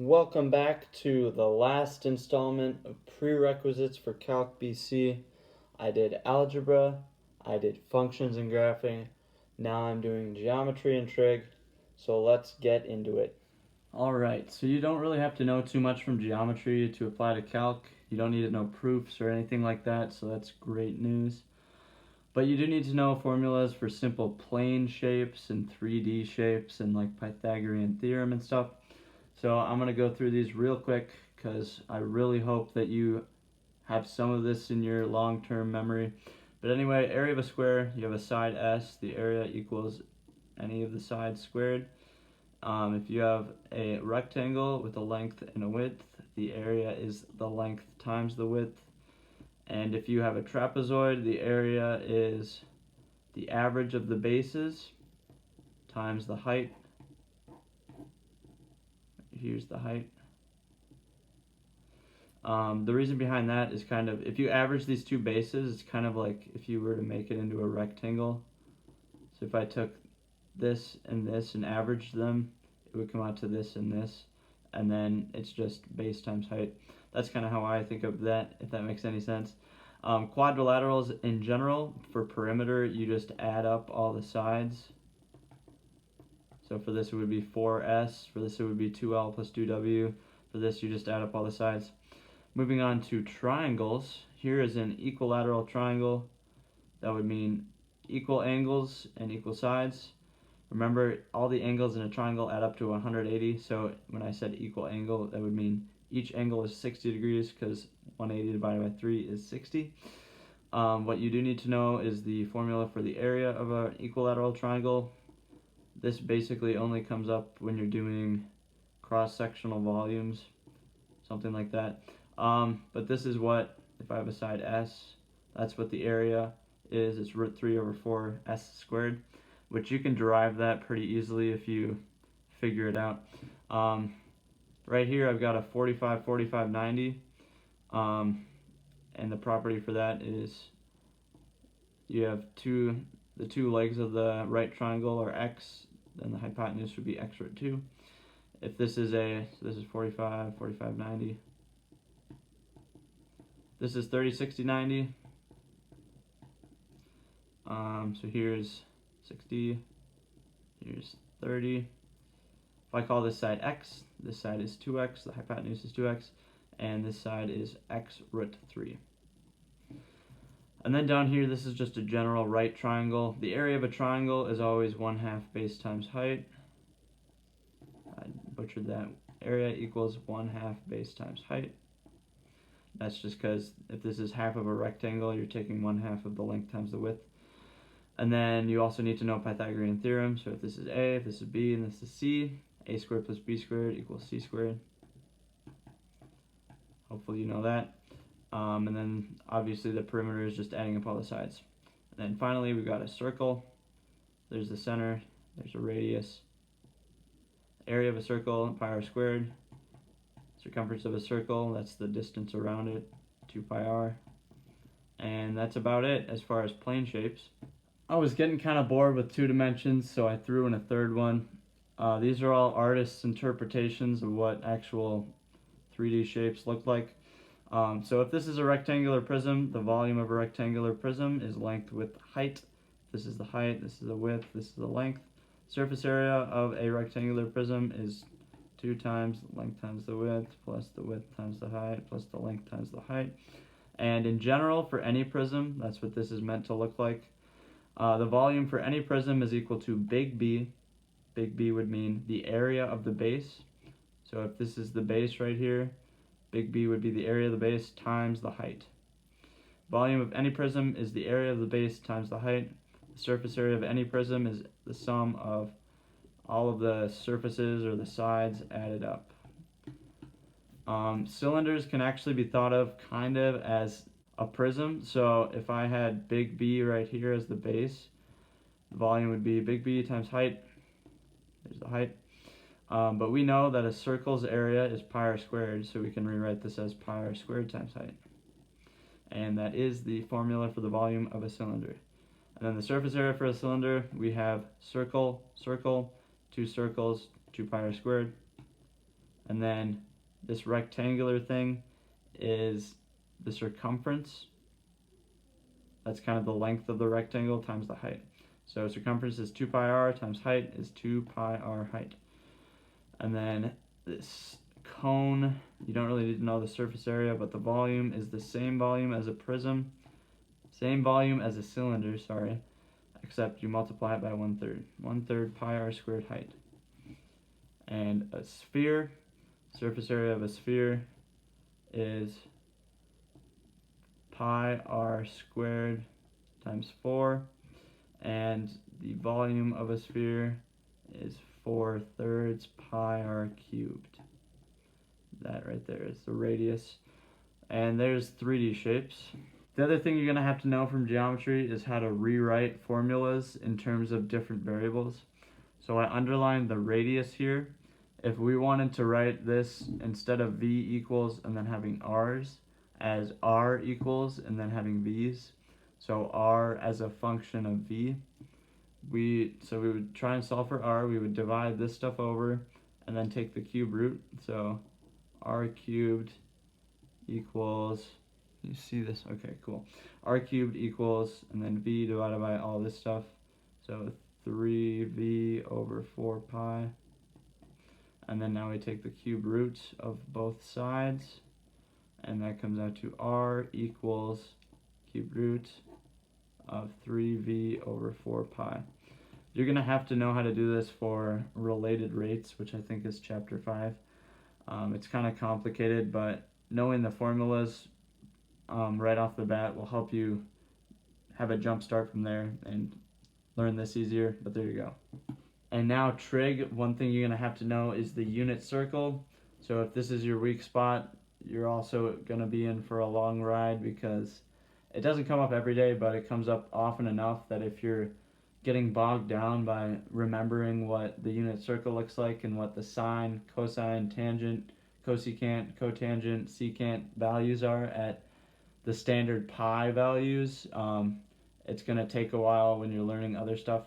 Welcome back to the last installment of Prerequisites for Calc BC. I did algebra, I did functions and graphing, now I'm doing geometry and trig, so let's get into it. Alright, so you don't really have to know too much from geometry to apply to calc. You don't need to know proofs or anything like that, so that's great news. But you do need to know formulas for simple plane shapes and 3D shapes and like Pythagorean theorem and stuff. So I'm going to go through these real quick because I really hope that you have some of this in your long-term memory. But anyway, area of a square, you have a side S, the area equals any of the sides squared. If you have a rectangle with a length and a width, the area is the length times the width. And if you have a trapezoid, the area is the average of the bases times the height. Here's the height. The reason behind that is kind of, if you average these two bases, it's kind of like if you were to make it into a rectangle. So if I took this and averaged them, it would come out to this and this, and then it's just base times height. That's kind of how I think of that, if that makes any sense. Quadrilaterals in general, for perimeter, you just add up all the sides. So for this it would be 4s, for this it would be 2l plus 2w, for this you just add up all the sides. Moving on to triangles, here is an equilateral triangle. That would mean equal angles and equal sides. Remember, all the angles in a triangle add up to 180, so when I said equal angle, that would mean each angle is 60 degrees because 180 divided by 3 is 60. What you do need to know is the formula for the area of an equilateral triangle. This basically only comes up when you're doing cross-sectional volumes, something like that. But this is what, if I have a side S, that's what the area is. It's root 3 over 4 s squared, which you can derive that pretty easily if you figure it out. Right here I've got a 45, 45, 90, and the property for that is you have the two legs of the right triangle are x, then the hypotenuse would be x root 2. If this is so this is 45, 45, 90. This is 30, 60, 90. So here's 60, here's 30. If I call this side x, this side is 2x, the hypotenuse is 2x, and this side is x root 3. And then down here, this is just a general right triangle. The area of a triangle is always 1/2 base times height. I butchered that. Area equals 1/2 base times height. That's just because if this is half of a rectangle, you're taking 1/2 of the length times the width. And then you also need to know Pythagorean theorem. So if this is A, if this is B, and this is C, a squared plus b squared equals c squared. Hopefully you know that. And then obviously the perimeter is just adding up all the sides. And then finally we've got a circle. There's the center, there's a radius. Area of a circle, pi r squared. Circumference of a circle, that's the distance around it, 2 pi r. And that's about it as far as plane shapes. I was getting kind of bored with 2 dimensions, so I threw in a third one. These are all artists' interpretations of what actual 3D shapes look like. So if this is a rectangular prism, the volume of a rectangular prism is length, width, height. This is the height, this is the width, this is the length. Surface area of a rectangular prism is 2 times length times the width, plus the width times the height, plus the length times the height. And in general, for any prism, that's what this is meant to look like. The volume for any prism is equal to big B. Big B would mean the area of the base. So if this is the base right here, big B would be the area of the base times the height. Volume of any prism is the area of the base times the height. The surface area of any prism is the sum of all of the surfaces or the sides added up. Cylinders can actually be thought of kind of as a prism. So if I had big B right here as the base, the volume would be big B times height. There's the height. But we know that a circle's area is pi r squared, so we can rewrite this as pi r squared times height. And that is the formula for the volume of a cylinder. And then the surface area for a cylinder, we have circle, circle, 2 circles, 2 pi r squared. And then this rectangular thing is the circumference. That's kind of the length of the rectangle times the height. So circumference is 2 pi r times height is 2 pi r height. And then this cone, you don't really need to know the surface area, but the volume is the same volume as a prism, same volume as a cylinder, sorry, except you multiply it by 1/3. 1/3 pi r squared height. And a sphere, surface area of a sphere is pi r squared times 4, and the volume of a sphere is 4/3 pi r cubed. That right there is the radius. And there's 3D shapes. The other thing you're going to have to know from geometry is how to rewrite formulas in terms of different variables. So I underlined the radius here. If we wanted to write this instead of v equals and then having r's, as r equals and then having v's, so r as a function of v, we would try and solve for r. We would divide this stuff over and then take the cube root. So r cubed equals, you see this? Okay, cool. R cubed equals, and then v divided by all this stuff. So 3v over 4 pi. And then now we take the cube root of both sides, and that comes out to r equals cube root of 3v over 4 pi. You're going to have to know how to do this for related rates, which I think is chapter 5. It's kind of complicated, but knowing the formulas right off the bat will help you have a jump start from there and learn this easier, but there you go. And now trig, one thing you're going to have to know is the unit circle. So if this is your weak spot, you're also going to be in for a long ride, because it doesn't come up every day, but it comes up often enough that if you're getting bogged down by remembering what the unit circle looks like and what the sine, cosine, tangent, cosecant, cotangent, secant values are at the standard pi values, it's going to take a while when you're learning other stuff.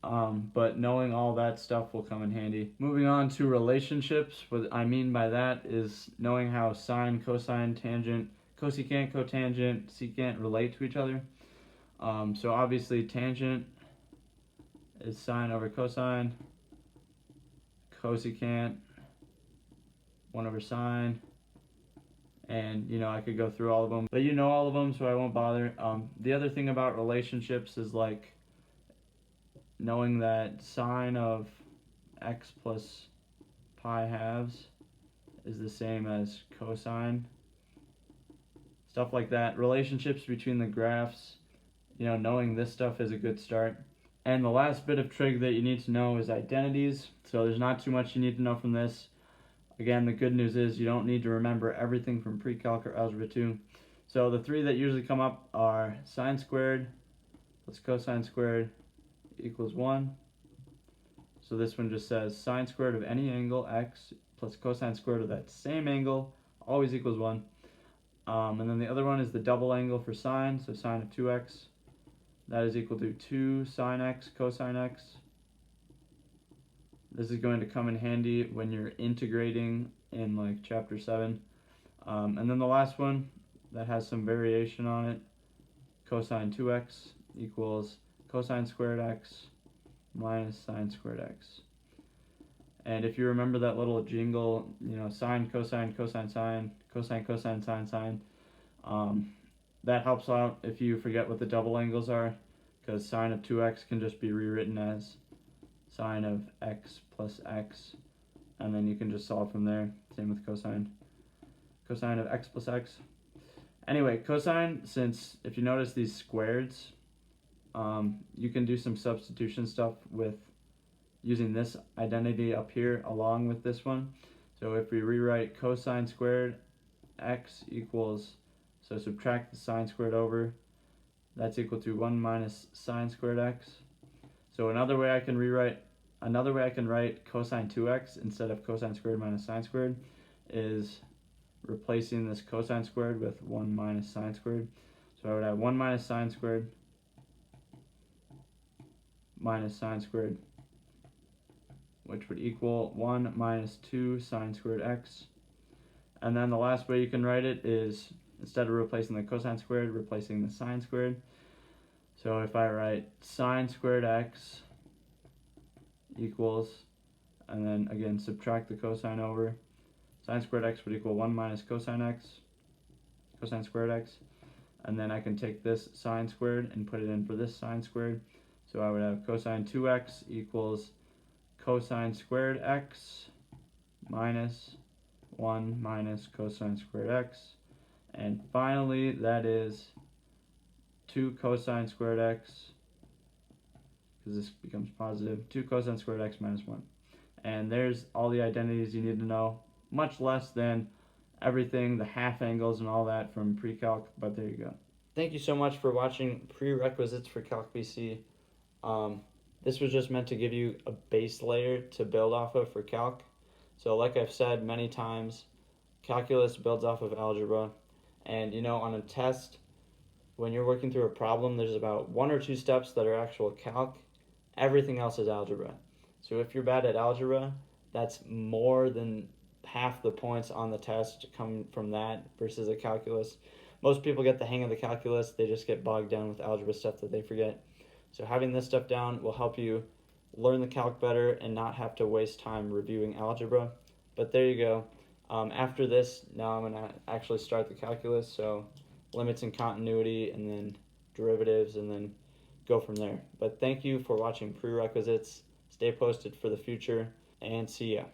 But knowing all that stuff will come in handy. Moving on to relationships, what I mean by that is knowing how sine, cosine, tangent, cosecant, cotangent, secant relate to each other. So obviously tangent is sine over cosine, cosecant 1 over sine, and I could go through all of them, but you know all of them, so I won't bother. The other thing about relationships is like knowing that sine of x plus pi halves is the same as cosine, stuff like that. Relationships between the graphs, knowing this stuff is a good start. And the last bit of trig that you need to know is identities. So there's not too much you need to know from this. Again, the good news is you don't need to remember everything from pre-calc or algebra 2. So the 3 that usually come up are sine squared plus cosine squared equals 1. So this one just says sine squared of any angle x plus cosine squared of that same angle always equals 1. And then the other one is the double angle for sine, so sine of 2x. That is equal to 2 sine x cosine x. This is going to come in handy when you're integrating in like chapter 7. And then the last one that has some variation on it, cosine 2x equals cosine squared x minus sine squared x. And if you remember that little jingle, sine, cosine, cosine, sine, cosine, cosine, sine, sine, that helps out if you forget what the double angles are, because sine of 2x can just be rewritten as sine of x plus x, and then you can just solve from there. Same with cosine. Cosine of x plus x. Anyway, cosine, since if you notice these squares, you can do some substitution stuff with using this identity up here along with this one. So if we rewrite cosine squared x equals, so subtract the sine squared over, that's equal to 1 minus sine squared x. So another way I can write cosine 2x instead of cosine squared minus sine squared is replacing this cosine squared with 1 minus sine squared. So I would have 1 minus sine squared minus sine squared, which would equal 1 minus 2 sine squared x. And then the last way you can write it is, instead of replacing the cosine squared, replacing the sine squared. So if I write sine squared x equals, and then again subtract the cosine over, sine squared x would equal 1 minus cosine squared x. And then I can take this sine squared and put it in for this sine squared. So I would have cosine 2x equals cosine squared x minus 1 minus cosine squared x. And finally, that is 2 cosine squared x, because this becomes positive, 2 cosine squared x minus 1. And there's all the identities you need to know, much less than everything, the half angles and all that from pre-calc, but there you go. Thank you so much for watching Prerequisites for Calc BC. This was just meant to give you a base layer to build off of for calc. So like I've said many times, calculus builds off of algebra, and on a test, when you're working through a problem, there's about 1 or 2 steps that are actual calc. Everything else is algebra. So if you're bad at algebra, that's more than half the points on the test come from that versus a calculus. Most people get the hang of the calculus, they just get bogged down with algebra stuff that they forget. So having this stuff down will help you learn the calc better and not have to waste time reviewing algebra. But there you go. After this, now I'm going to actually start the calculus, so limits and continuity, and then derivatives, and then go from there. But thank you for watching Prerequisites. Stay posted for the future, and see ya.